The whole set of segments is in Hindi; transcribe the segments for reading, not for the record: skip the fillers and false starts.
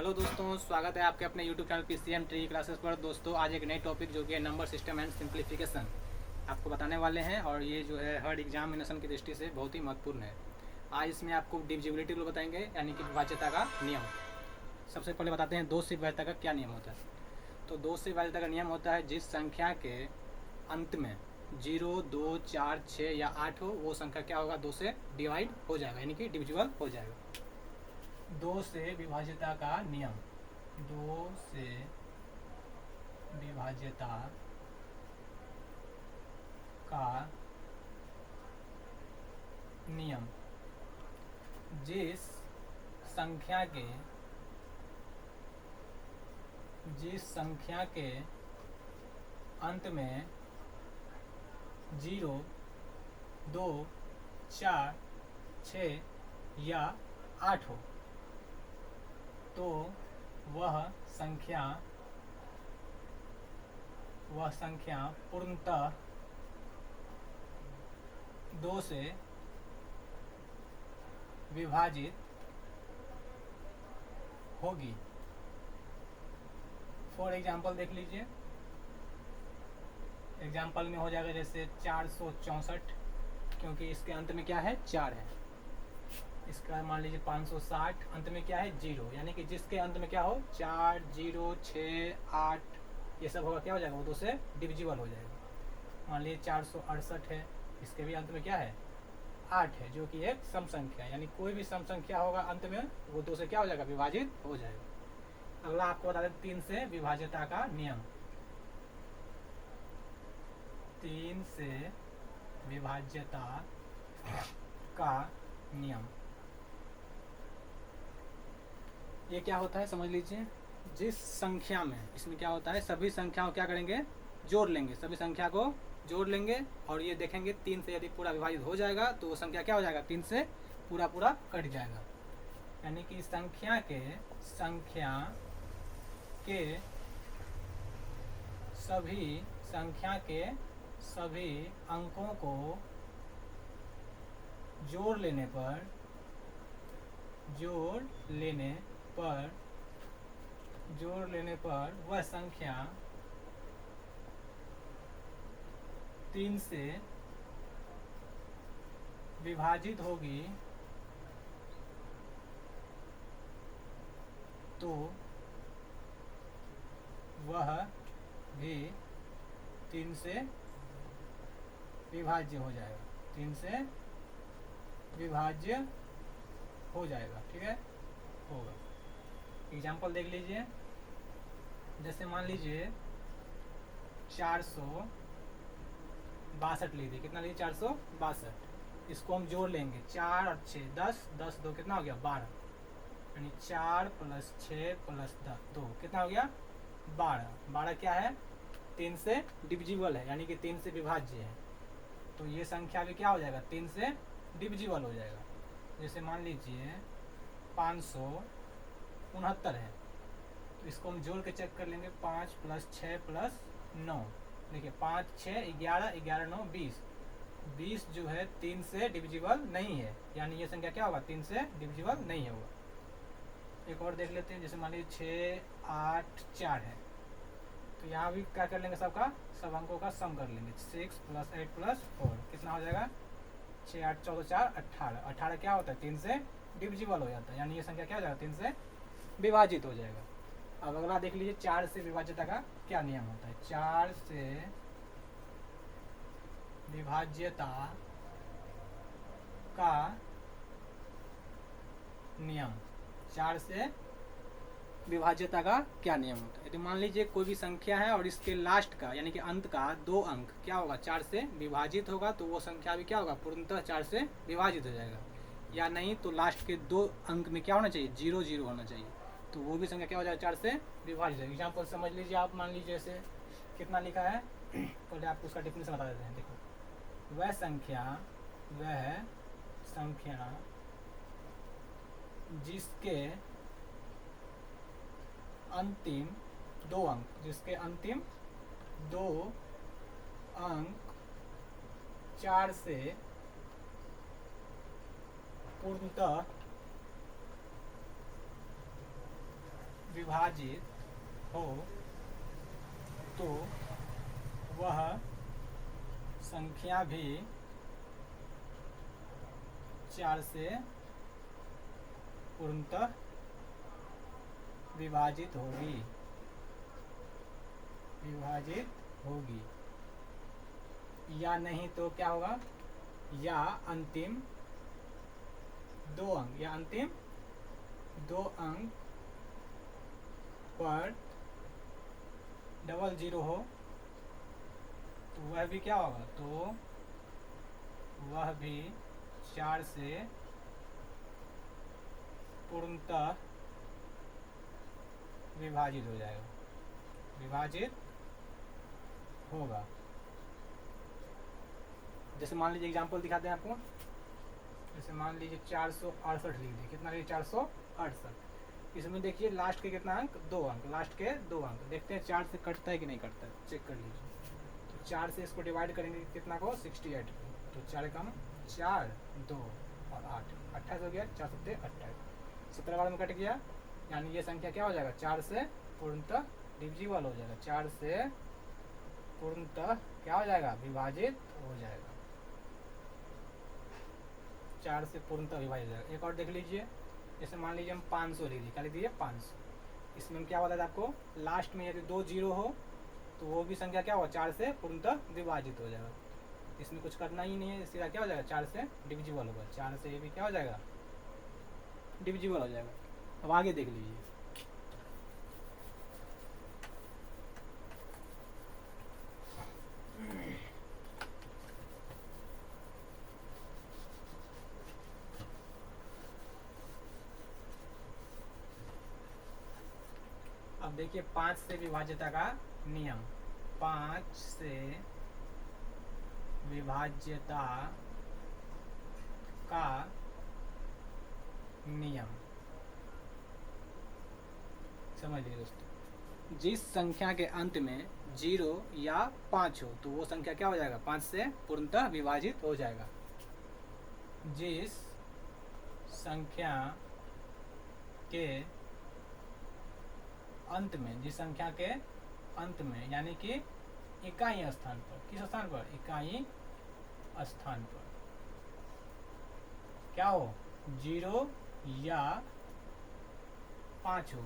हेलो दोस्तों, स्वागत है आपके अपने YouTube channel PCM tree classes पर। दोस्तों आज एक नई टॉपिक जो कि है नंबर सिस्टम एंड सिंप्लीफिकेशन आपको बताने वाले हैं, और ये जो है हर एग्जामिनेशन की दृष्टि से बहुत ही महत्वपूर्ण है। आज इसमें आपको डिविजिबिलिटी रूल बताएंगे, यानी कि विभाज्यता का नियम। सबसे पहले बताते हैं दो से विभाज्यता का क्या नियम होता है। तो दो से विभाज्यता का नियम होता है जिस संख्या के अंत में 0, 2, 4, 6 या 8 हो, वो संख्या क्या होगा, दो से डिवाइड हो जाएगा, यानी कि डिविजिबल हो जाएगा। दो से विभाज्यता का नियम, दो से विभाज्यता का नियम जिस संख्या के अंत में 0, 2, 4, 6 या 8 हो, तो वह संख्या पूर्णतः 2 से विभाजित होगी। फॉर एग्जाम्पल देख लीजिए, एग्जाम्पल में हो जाएगा जैसे 464, क्योंकि इसके अंत में क्या है, 4 है। इसका मान लीजिए 560, अंत में क्या है, 0, यानी कि जिसके अंत में क्या हो, 4, 0, 6, 8 ये सब होगा, क्या हो जाएगा, वो 2 से डिविजिबल हो जाएगा। मान लीजिए 468 है, इसके भी अंत में क्या है, 8 है, जो कि एक सम संख्या है, यानी कोई भी सम संख्या होगा अंत में वो 2 से क्या हो जाएगा, विभाजित हो जाएगा। अगला आपको बता दें 3 से विभाज्यता का नियम। 3 से विभाज्यता का नियम ये क्या होता है, समझ लीजिए। जिस संख्या में, इसमें क्या होता है, सभी संख्याओं क्या करेंगे, जोड़ लेंगे, सभी संख्या को जोड़ लेंगे, और ये देखेंगे 3 से यदि पूरा विभाजित हो जाएगा तो वो संख्या क्या हो जाएगा, 3 से पूरा कट जाएगा। यानी कि संख्या के सभी अंकों को जोड़ लेने पर वह संख्या 3 से विभाजित होगी, तो वह भी 3 से विभाज्य हो जाएगा, 3 से विभाज्य हो जाएगा, ठीक है, होगा। एग्जाम्पल देख लीजिए, जैसे मान लीजिए 462 लीजिए, कितना लीजिए, 462, इसको हम जोड़ लेंगे, 4 और 6 10, 10 2 कितना हो गया, 12, यानी 4 + 6 + 2 कितना हो गया, 12। 12 क्या है, 3 से डिविजिबल है, यानी कि 3 से विभाज्य है, तो ये संख्या भी क्या हो जाएगा, 3 से डिविजिबल हो जाएगा। जैसे मान लीजिए 569 है, तो इसको हम जोड़ के चेक कर लेंगे, 5 + 6 + 9, देखिए 5 6 11 11 9 20, 20 जो है 3 से डिविजिबल नहीं है, यानी ये संख्या क्या होगा, 3 से डिविजिबल नहीं होगा। एक और देख लेते हैं, जैसे मान लीजिए 6 8 4 है, तो यहाँ भी क्या कर लेंगे, सब अंकों का सम कर लेंगे, 6 + 8 + 4 कितना हो जाएगा, 6 8 14 4 18, 18 क्या होता है, 3 से डिविजिबल हो जाता है, यानी ये संख्या क्या हो जाएगा, 3 से विभाजित हो जाएगा। अब अगला देख लीजिए 4 से विभाज्यता का क्या नियम होता है। 4 से विभाज्यता का नियम, 4 से विभाज्यता का क्या नियम होता है। यदि मान लीजिए कोई भी संख्या है और इसके लास्ट का, यानी कि अंत का 2 अंक क्या होगा, 4 से विभाजित होगा, तो वो संख्या भी क्या होगा, पूर्णतः 4 से विभाजित हो जाएगा, या नहीं तो लास्ट के 2 अंक में क्या होना चाहिए, 0 0 होना चाहिए, तो वो भी संख्या क्या हो जाएगा, 4 से विभाजित। एग्जाम्पल समझ लीजिए, आप मान लीजिए जैसे कितना लिखा है, पहले आपको उसका डिफिनेशन बता देते हैं। देखो, वह संख्या जिसके अंतिम 2 अंक, 4 से पूर्णतः विभाजित हो तो वह संख्या भी 4 से पूर्णतः विभाजित होगी, या नहीं तो क्या होगा, या अंतिम दो अंक पर डबल जीरो हो तो वह भी क्या होगा, तो वह भी 4 से पूर्णतः विभाजित हो जाएगा, विभाजित होगा। जैसे मान लीजिए एग्जांपल दिखाते हैं आपको, जैसे मान लीजिए 468 लिख दिए, कितना लिखिए 468। इसमें देखिए लास्ट के कितना अंक, 2 अंक, लास्ट के 2 अंक। देखते हैं 4 से कटता है कि नहीं कटता है, चेक कर लीजिए। तो 4 से इसको डिवाइड करेंगे कितना को, 68 को, तो 4 कम 4, 2 और 8, 28 हो गया, 4 सत्ते 28, 17 बार में कट गया, यानी ये संख्या क्या हो जाएगा, 4 से पूर्णतः डिविजिबल हो जाएगा, 4 से पूर्णतः क्या हो जाएगा, विभाजित हो जाएगा, 4 से पूर्णतः विभाजित हो जाएगा। एक और देख लीजिए, जैसे मान लीजिए हम 500 लिख दिए, क्या लिख दिए 500। इसमें हम क्या बताया आपको, लास्ट में यदि 2 जीरो हो तो वो भी संख्या क्या होगा, 4 से पूर्णतः विभाजित हो जाएगा। इसमें कुछ करना ही नहीं है, सीधा क्या हो जाएगा, 4 से डिविजिबल होगा, 4 से ये भी क्या हो जाएगा, डिविजिबल हो जाएगा। अब आगे देख लीजिए, अब देखिए 5 से विभाज्यता का नियम, 5 से विभाज्यता का नियम समझ लीजिए दोस्तों। जिस संख्या के अंत में 0 या 5 हो तो वो संख्या क्या हो जाएगा, 5 से पूर्णतः विभाजित हो जाएगा। जिस संख्या के अंत में, जिस संख्या के अंत में यानी कि इकाई स्थान पर, किस स्थान पर, इकाई स्थान पर क्या हो, 0 या 5 हो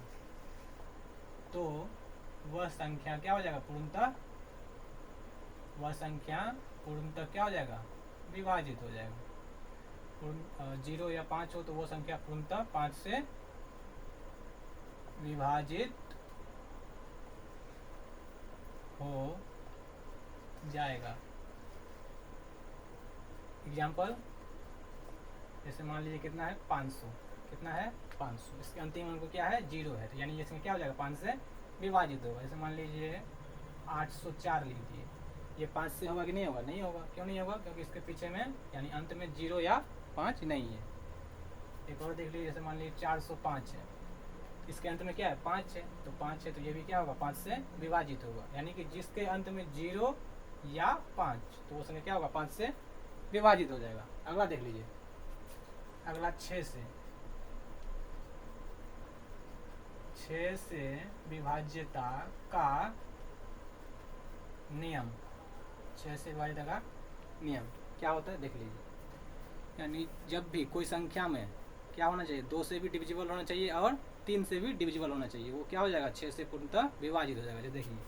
तो वह संख्या क्या हो जाएगा, पूर्णतः, वह संख्या पूर्णतः क्या हो जाएगा, विभाजित हो जाएगा। 0 या 5 हो तो वो संख्या पूर्णतः 5 से विभाजित हो जाएगा। एग्जाम्पल, जैसे मान लीजिए कितना है 500, कितना है 500, इसके अंतिम अंक क्या है, 0 है, तो यानी ये क्या हो जाएगा, 5 से विभाजित होगा। जैसे मान लीजिए 804 लिख दिए, ये 5 से होगा कि नहीं होगा, नहीं होगा। क्यों नहीं होगा, क्योंकि इसके पीछे में यानी अंत में 0 या 5 नहीं है। एक और देख लीजिए, जैसे मान लीजिए 405 है, इसके अंत में क्या है, 5 है, तो 5 है तो ये भी क्या होगा, 5 से विभाजित होगा, यानी कि जिसके अंत में 0 या 5 तो वो संख्या क्या होगा, 5 से विभाजित हो जाएगा। अगला देख लीजिए, अगला 6 से विभाज्यता का नियम, 6 से विभाज्यता का नियम क्या होता है देख लीजिए। यानी जब भी कोई संख्या में क्या होना चाहिए, 2 से भी डिविजिबल होना चाहिए और 3 से भी डिविजिबल होना चाहिए, वो क्या हो जाएगा, 6 से पूर्णतः विभाजित हो जाएगा। जो देखिए,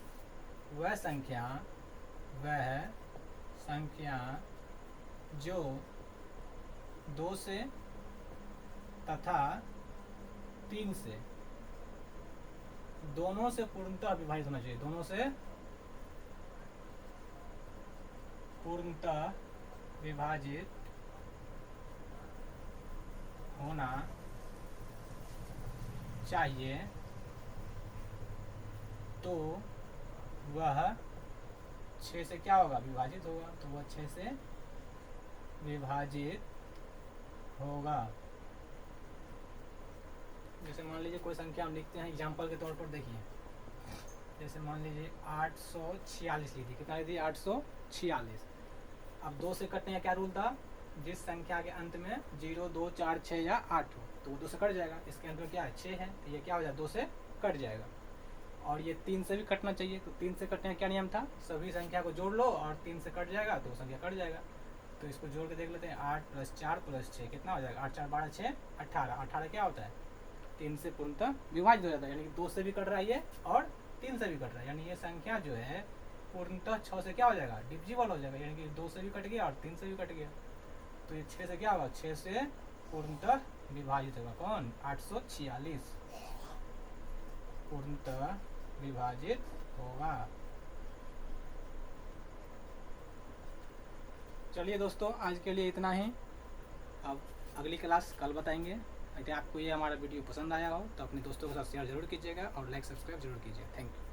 वह संख्या जो 2 से तथा 3 से दोनों से पूर्णतः विभाजित होना चाहिए, दोनों से पूर्णतः विभाजित होना चाहिए, तो वह 6 से क्या होगा, विभाजित होगा, तो वह 6 से विभाजित होगा। जैसे मान लीजिए कोई संख्या हम लिखते हैं एग्जाम्पल के तौर पर, देखिए जैसे मान लीजिए 846 लीजिए, कितना लीजिए 846। अब 2 से कटने का क्या रूल था, जिस संख्या के अंत में 0, 2, 4, 6 या 8 हो तो वो 2 से कट जाएगा। इसके अंत में क्या है 6 है तो ये क्या हो जाएगा 2 से कट जाएगा। और ये 3 से भी कटना चाहिए, तो 3 से कटने का क्या नियम था, सभी संख्या को जोड़ लो और 3 से कट जाएगा तो संख्या कट जाएगा। तो इसको जोड़ के देख लेते हैं, 8 + 4 + 6 कितना हो जाएगा, 8 4 12 6 18। 18 क्या होता है 3 से पूर्णतः विभाजित हो जाता है, यानी कि 2 से भी कट रहा है ये और 3 से भी कट रहा है, यानी ये संख्या जो है पूर्णतः 6 से क्या हो जाएगा डिविजिबल हो जाएगा, यानी कि 2 से भी कट गया और 3 से भी कट गया। तो ये 6 से क्या होगा, 6 से पूर्णतः विभाजित होगा कौन, 846 पूर्णतः विभाजित होगा। चलिए दोस्तों, आज के लिए इतना ही। अब अगली क्लास कल बताएंगे। अगर आपको ये हमारा वीडियो पसंद आया हो तो अपने दोस्तों के साथ शेयर जरूर कीजिएगा और लाइक सब्सक्राइब जरूर कीजिए। Thank you.